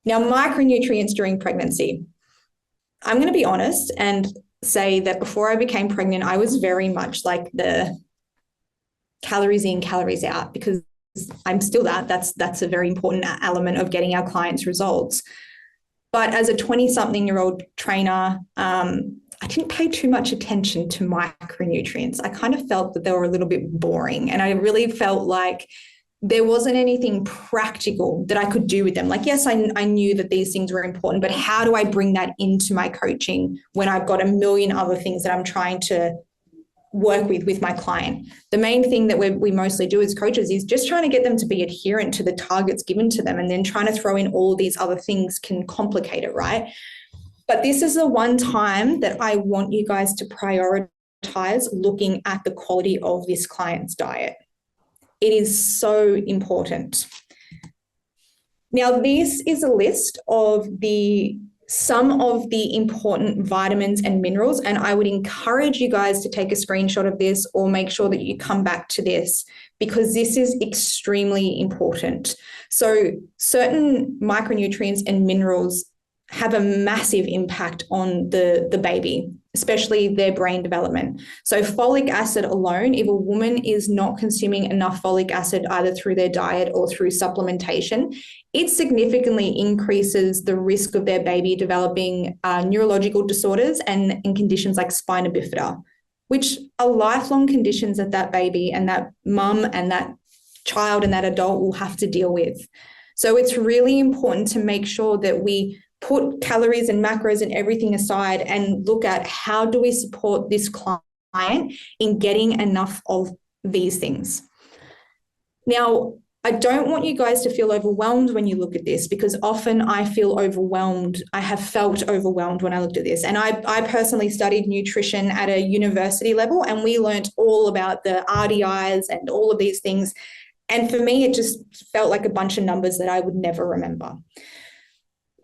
Now, micronutrients during pregnancy. I'm going to be honest and say that before I became pregnant, I was very much like the calories in, calories out, because I'm still that. That's a very important element of getting our clients' results. But as a 20-something-year-old trainer, I didn't pay too much attention to micronutrients. I kind of felt that they were a little bit boring, and I really felt like there wasn't anything practical that I could do with them. Like, yes, I knew that these things were important, but how do I bring that into my coaching when I've got a million other things that I'm trying to work with my client? The main thing that we mostly do as coaches is just trying to get them to be adherent to the targets given to them, and then trying to throw in all these other things can complicate it, right? But this is the one time that I want you guys to prioritize looking at the quality of this client's diet. It is so important. Now, this is a list of some of the important vitamins and minerals, and I would encourage you guys to take a screenshot of this or make sure that you come back to this, because this is extremely important. So certain micronutrients and minerals have a massive impact on the baby, especially their brain development. So folic acid alone, if a woman is not consuming enough folic acid either through their diet or through supplementation, it significantly increases the risk of their baby developing neurological disorders and conditions like spina bifida, which are lifelong conditions that baby and that mum and that child and that adult will have to deal with. So it's really important to make sure that we put calories and macros and everything aside and look at how do we support this client in getting enough of these things. Now, I don't want you guys to feel overwhelmed when you look at this, because often I feel overwhelmed. I have felt overwhelmed when I looked at this. And I personally studied nutrition at a university level, and we learned all about the RDIs and all of these things. And for me, it just felt like a bunch of numbers that I would never remember.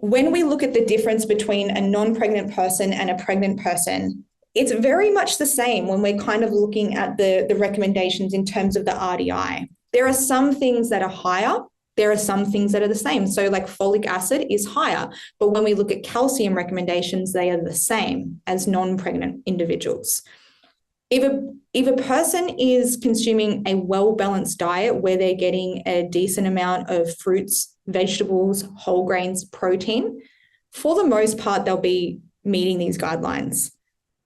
When we look at the difference between a non-pregnant person and a pregnant person, it's very much the same when we're kind of looking at the recommendations in terms of the RDI. There are some things that are higher. There are some things that are the same. So like folic acid is higher, but when we look at calcium recommendations, they are the same as non-pregnant individuals. If a person is consuming a well-balanced diet where they're getting a decent amount of fruits, vegetables, whole grains, protein, for the most part, they'll be meeting these guidelines.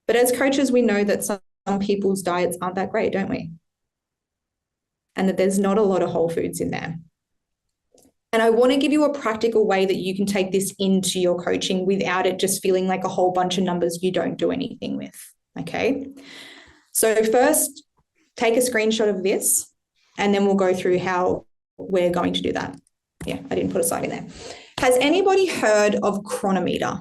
But as coaches, we know that some people's diets aren't that great, don't we? And that there's not a lot of whole foods in there. And I want to give you a practical way that you can take this into your coaching without it just feeling like a whole bunch of numbers you don't do anything with, okay? So first, take a screenshot of this, and then we'll go through how we're going to do that. Yeah, I didn't put a slide in there. Has anybody heard of Cronometer?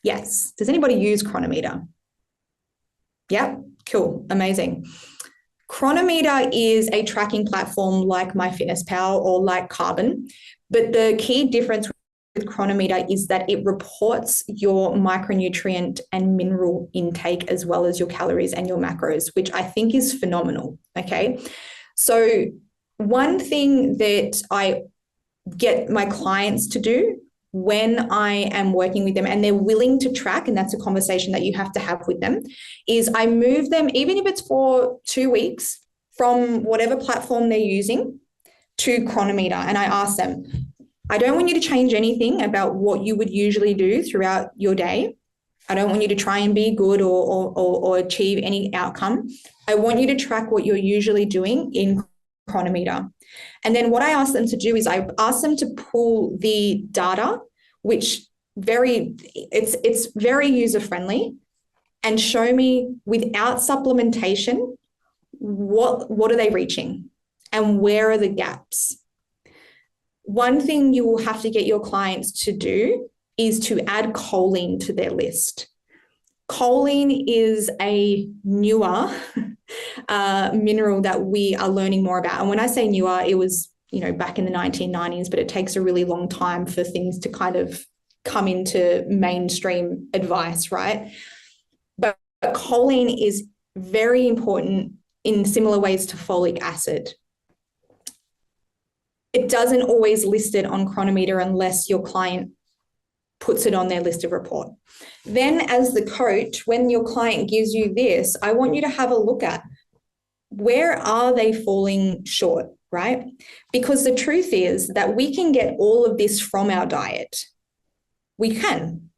Yes. Does anybody use Cronometer? Yeah, cool, amazing. Cronometer is a tracking platform like MyFitnessPal or like Carbon, but the key difference with Cronometer is that it reports your micronutrient and mineral intake as well as your calories and your macros, which I think is phenomenal, okay? So one thing that I get my clients to do when I am working with them and they're willing to track, and that's a conversation that you have to have with them, is I move them, even if it's for 2 weeks, from whatever platform they're using to Cronometer. And I ask them, I don't want you to change anything about what you would usually do throughout your day. I don't want you to try and be good or achieve any outcome. I want you to track what you're usually doing in Cronometer. And then what I ask them to do is I ask them to pull the data, which it's very user-friendly, and show me without supplementation, what are they reaching and where are the gaps. One thing you will have to get your clients to do is to add choline to their list. Choline is a newer mineral that we are learning more about. And when I say newer, it was, back in the 1990s, but it takes a really long time for things to kind of come into mainstream advice, right? But choline is very important in similar ways to folic acid. it doesn't always list it on Cronometer unless your client puts it on their list of report. Then as the coach, when your client gives you this, I want you to have a look at where are they falling short, right? Because the truth is that we can get all of this from our diet. We can.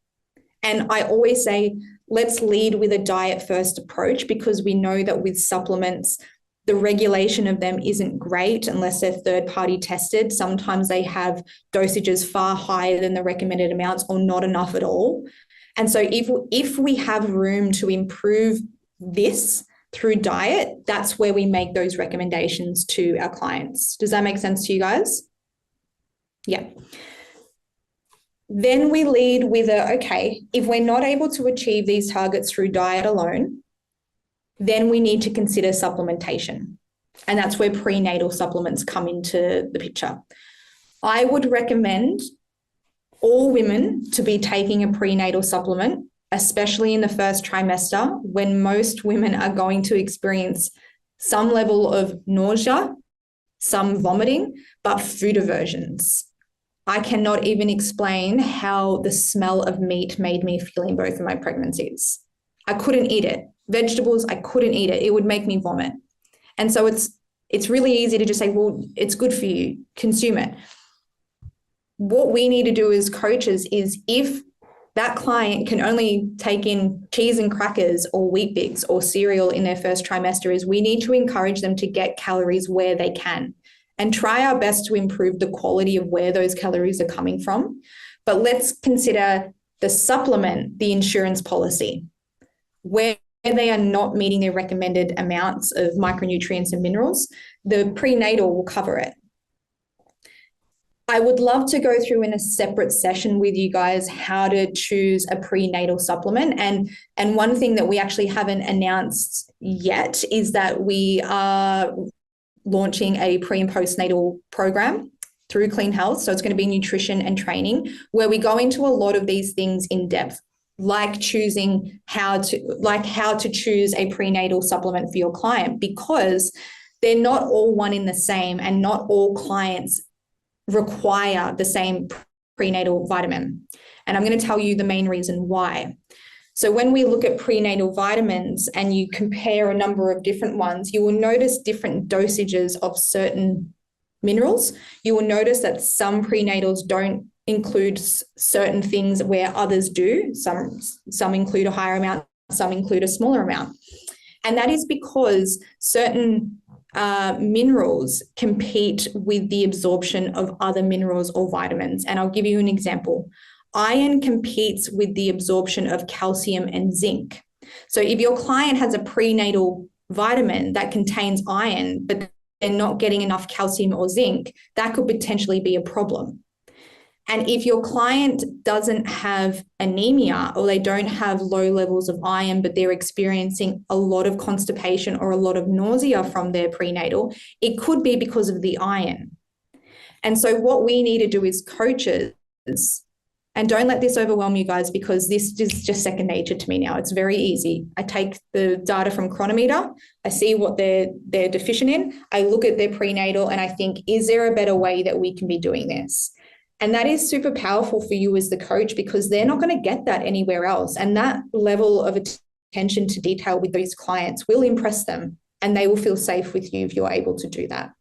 And I always say, let's lead with a diet first approach, because we know that with supplements, the regulation of them isn't great unless they're third-party tested. Sometimes they have dosages far higher than the recommended amounts or not enough at all. And so if we have room to improve this through diet, that's where we make those recommendations to our clients. Does that make sense to you guys? Yeah. Then we lead with okay, if we're not able to achieve these targets through diet alone, then we need to consider supplementation. And that's where prenatal supplements come into the picture. I would recommend all women to be taking a prenatal supplement, especially in the first trimester, when most women are going to experience some level of nausea, some vomiting, but food aversions. I cannot even explain how the smell of meat made me feel in both of my pregnancies. I couldn't eat it. Vegetables, I couldn't eat it. It would make me vomit. And so it's really easy to just say, well, it's good for you, consume it. What we need to do as coaches is, if that client can only take in cheese and crackers or wheat bix or cereal in their first trimester, is we need to encourage them to get calories where they can and try our best to improve the quality of where those calories are coming from. But let's consider the supplement, the insurance policy, where they are not meeting their recommended amounts of micronutrients and minerals. The prenatal will cover it. I would love to go through in a separate session with you guys how to choose a prenatal supplement. And one thing that we actually haven't announced yet is that we are launching a pre and postnatal program through Clean Health. So it's going to be nutrition and training, where we go into a lot of these things in depth, like choosing how to choose a prenatal supplement for your client, because they're not all one in the same, and not all clients require the same prenatal vitamin. And I'm going to tell you the main reason why. So when we look at prenatal vitamins and you compare a number of different ones, you will notice different dosages of certain minerals. You will notice that some prenatals don't include certain things where others do. Some include a higher amount, some include a smaller amount. And that is because certain minerals compete with the absorption of other minerals or vitamins. And I'll give you an example. Iron competes with the absorption of calcium and zinc. So if your client has a prenatal vitamin that contains iron, but they're not getting enough calcium or zinc, that could potentially be a problem. And if your client doesn't have anemia, or they don't have low levels of iron, but they're experiencing a lot of constipation or a lot of nausea from their prenatal, it could be because of the iron. And so what we need to do as coaches, and don't let this overwhelm you guys, because this is just second nature to me now. It's very easy. I take the data from Cronometer, I see what they're deficient in, I look at their prenatal, and I think, is there a better way that we can be doing this? And that is super powerful for you as the coach, because they're not going to get that anywhere else. And that level of attention to detail with these clients will impress them, and they will feel safe with you if you're able to do that.